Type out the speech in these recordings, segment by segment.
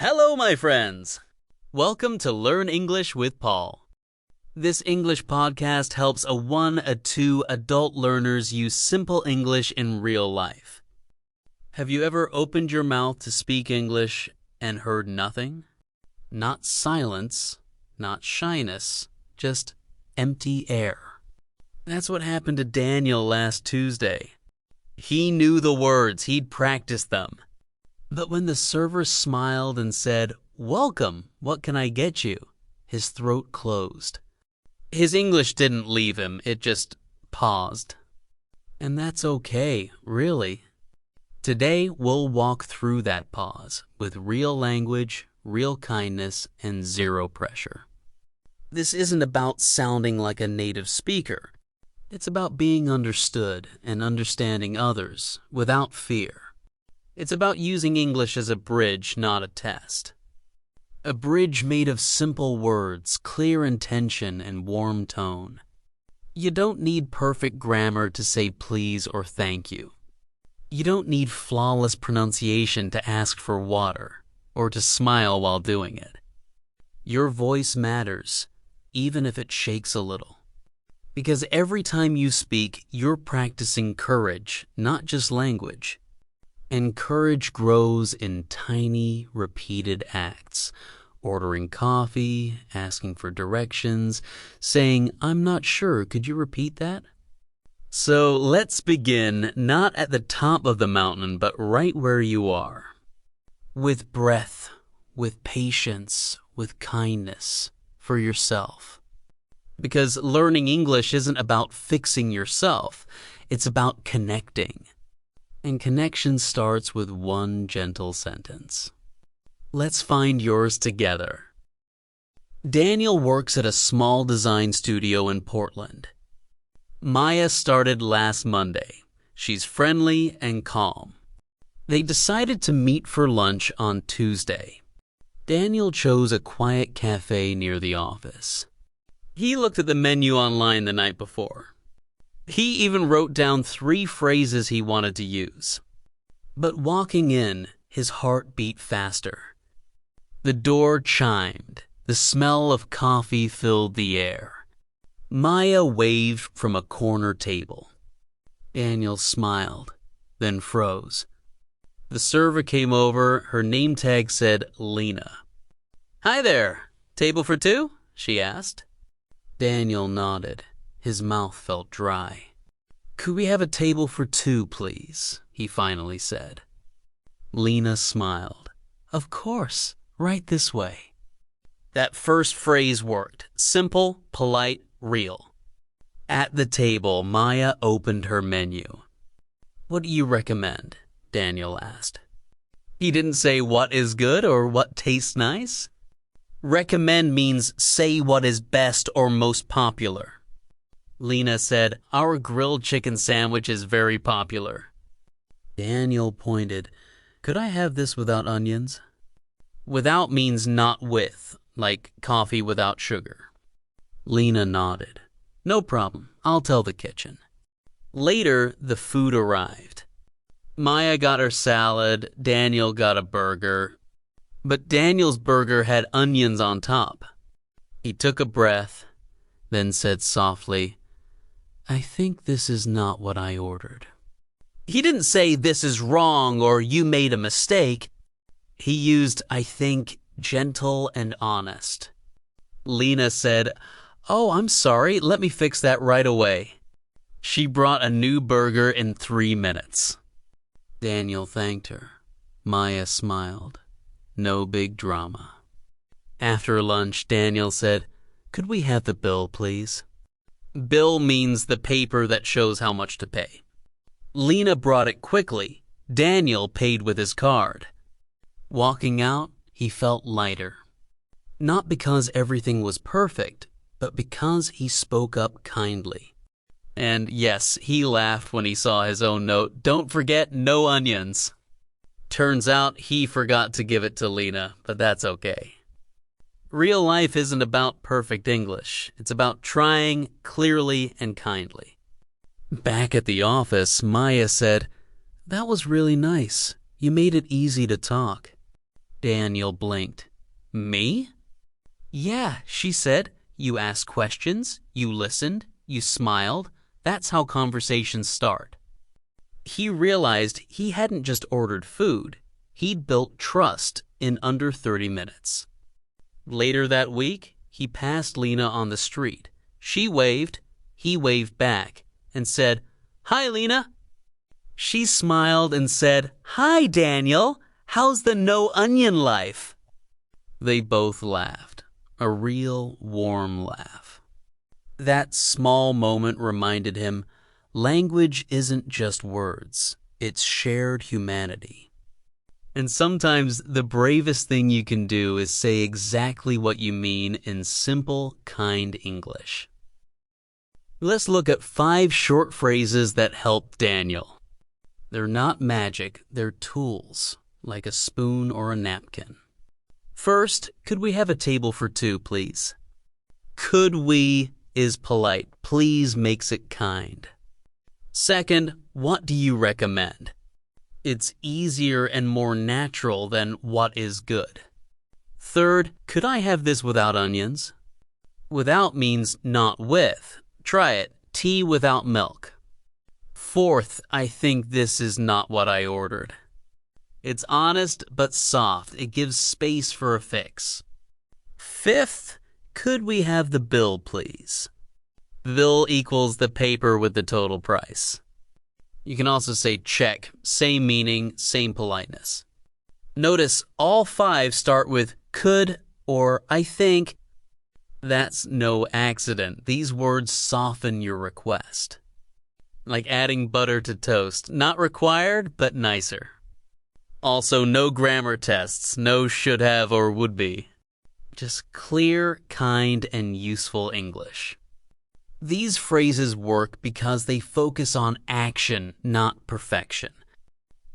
Hello, my friends! Welcome to Learn English with Paul. This English podcast helps a 1, a 2 adult learners use simple English in real life. Have you ever opened your mouth to speak English and heard nothing? Not silence, not shyness, just empty air. That's what happened to Daniel last Tuesday. He knew the words, he'd practiced them. But when the server smiled and said, "Welcome, what can I get you?" his throat closed. His English didn't leave him, it just paused. And that's okay, really. Today, we'll walk through that pause with real language, real kindness, and zero pressure. This isn't about sounding like a native speaker. It's about being understood and understanding others without fear. It's about using English as a bridge, not a test. A bridge made of simple words, clear intention, and warm tone. You don't need perfect grammar to say please or thank you. You don't need flawless pronunciation to ask for water or to smile while doing it. Your voice matters, even if it shakes a little. Because every time you speak, you're practicing courage, not just language. And courage grows in tiny, repeated acts. Ordering coffee, asking for directions, saying, "I'm not sure, could you repeat that?" So let's begin not at the top of the mountain, but right where you are. With breath, with patience, with kindness for yourself. Because learning English isn't about fixing yourself, it's about connecting. And connection starts with one gentle sentence. Let's find yours together. Daniel works at a small design studio in Portland. Maya started last Monday. She's friendly and calm. They decided to meet for lunch on Tuesday. Daniel chose a quiet cafe near the office. He looked at the menu online the night before. He even wrote down 3 phrases he wanted to use. But walking in, his heart beat faster. The door chimed. The smell of coffee filled the air. Maya waved from a corner table. Daniel smiled, then froze. The server came over. Her name tag said Lena. "Hi there. Table for 2?" she asked. Daniel nodded. His mouth felt dry. "Could we have a table for 2, please?" he finally said. Lena smiled. "Of course, right this way." That first phrase worked. Simple, polite, real. At the table, Maya opened her menu. "What do you recommend?" Daniel asked. He didn't say what is good or what tastes nice. Recommend means say what is best or most popular. Lena said, "Our grilled chicken sandwich is very popular." Daniel pointed, "Could I have this without onions?" Without means not with, like coffee without sugar. Lena nodded. "No problem, I'll tell the kitchen." Later, the food arrived. Maya got her salad, Daniel got a burger. But Daniel's burger had onions on top. He took a breath, then said softly, "I think this is not what I ordered." He didn't say this is wrong or you made a mistake. He used "I think" gentle and honest. Lena said, "Oh, I'm sorry, let me fix that right away." She brought a new burger in 3 minutes. Daniel thanked her. Maya smiled. No big drama. After lunch, Daniel said, "Could we have the bill, please?" Bill means the paper that shows how much to pay. Lena brought it quickly. Daniel paid with his card. Walking out, he felt lighter. Not because everything was perfect, but because he spoke up kindly. And yes, he laughed when he saw his own note, "Don't forget, no onions." Turns out he forgot to give it to Lena, but that's okay. Real life isn't about perfect English. It's about trying clearly and kindly. Back at the office, Maya said, "That was really nice. You made it easy to talk." Daniel blinked. Me? Yeah, she said. You asked questions, you listened, you smiled. That's how conversations start. He realized he hadn't just ordered food. He'd built trust in under 30 minutes. Later that week, he passed Lena on the street. She waved, he waved back, and said, "Hi, Lena." She smiled and said, "Hi, Daniel. How's the no-onion life?" They both laughed, a real warm laugh. That small moment reminded him, language isn't just words, it's shared humanity. And sometimes the bravest thing you can do is say exactly what you mean in simple, kind English. Let's look at 5 short phrases that help Daniel. They're not magic, they're tools, like a spoon or a napkin. First, could we have a table for 2, please? Could we is polite. Please makes it kind. Second, what do you recommend? It's easier and more natural than what is good. Third, could I have this without onions? Without means not with. Try it. Tea without milk. Fourth, I think this is not what I ordered. It's honest but soft. It gives space for a fix. Fifth, could we have the bill, please? Bill equals the paper with the total price. You can also say check. Same meaning, same politeness. Notice all 5 start with could or I think. That's no accident. These words soften your request. Like adding butter to toast. Not required, but nicer. Also, no grammar tests. No should have or would be. Just clear, kind, and useful English. These phrases work because they focus on action, not perfection.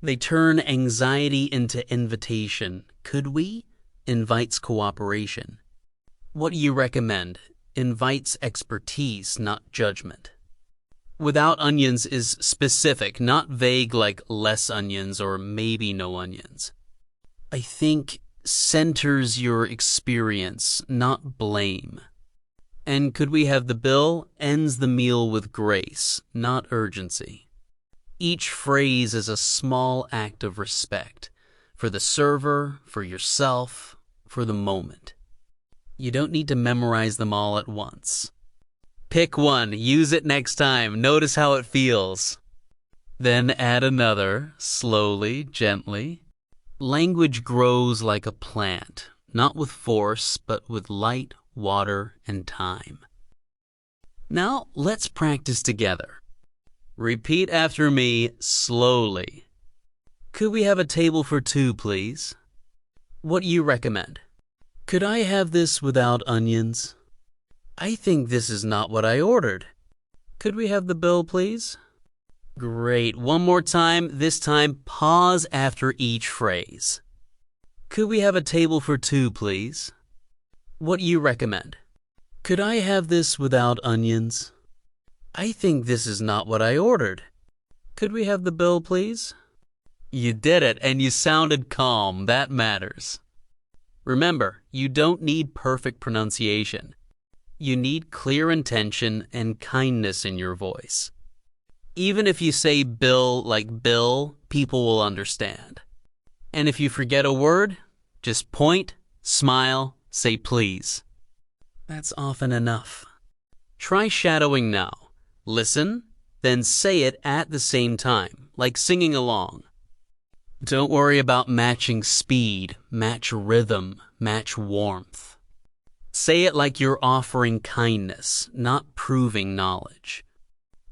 They turn anxiety into invitation. Could we? Invites cooperation. What do you recommend? Invites expertise, not judgment. Without onions is specific, not vague like less onions or maybe no onions. I think centers your experience, not blame. And could we have the bill ends the meal with grace, not urgency. Each phrase is a small act of respect for the server, for yourself, for the moment. You don't need to memorize them all at once. Pick one, use it next time, notice how it feels. Then add another, slowly, gently. Language grows like a plant, not with force, but with light, water, and time. Now, let's practice together. Repeat after me slowly. Could we have a table for 2, please? What do you recommend? Could I have this without onions? I think this is not what I ordered. Could we have the bill, please? Great. One more time. This time, pause after each phrase. Could we have a table for 2, please? What do you recommend? Could I have this without onions? I think this is not what I ordered. Could we have the bill, please? You did it, and you sounded calm. That matters. Remember, you don't need perfect pronunciation. You need clear intention and kindness in your voice. Even if you say bill like bill, people will understand. And if you forget a word, just point, smile, say please. That's often enough. Try shadowing now. Listen, then say it at the same time, like singing along. Don't worry about matching speed, match rhythm, match warmth. Say it like you're offering kindness, not proving knowledge.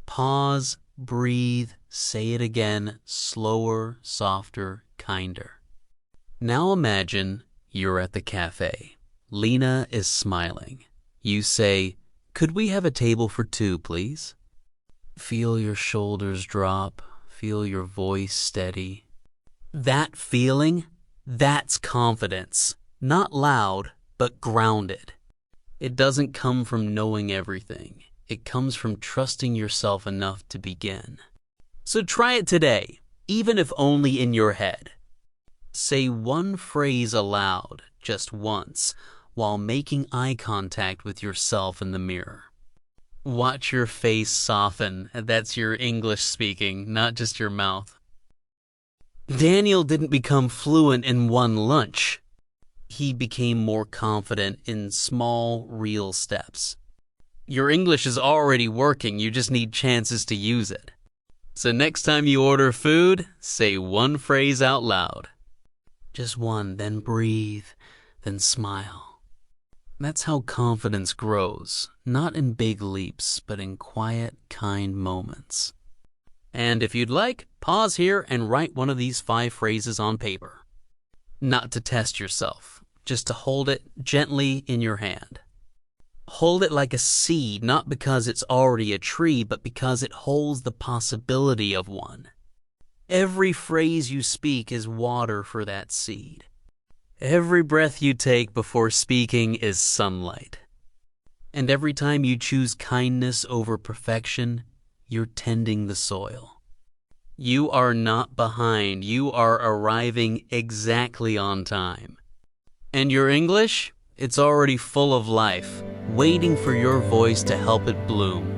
Pause, breathe, say it again, slower, softer, kinder. Now imagine you're at the cafe. Lena is smiling. You say, "Could we have a table for 2, please?" Feel your shoulders drop. Feel your voice steady. That feeling, that's confidence. Not loud, but grounded. It doesn't come from knowing everything. It comes from trusting yourself enough to begin. So try it today, even if only in your head. Say one phrase aloud, just once, while making eye contact with yourself in the mirror. Watch your face soften. That's your English speaking, not just your mouth. Daniel didn't become fluent in one lunch. He became more confident in small, real steps. Your English is already working, you just need chances to use it. So next time you order food, say one phrase out loud. Just one, then breathe, then smile. That's how confidence grows, not in big leaps, but in quiet, kind moments. And if you'd like, pause here and write one of these 5 phrases on paper. Not to test yourself, just to hold it gently in your hand. Hold it like a seed, not because it's already a tree, but because it holds the possibility of one. Every phrase you speak is water for that seed. Every breath you take before speaking is sunlight. And every time you choose kindness over perfection, you're tending the soil. You are not behind. You are arriving exactly on time. And your English? It's already full of life, waiting for your voice to help it bloom.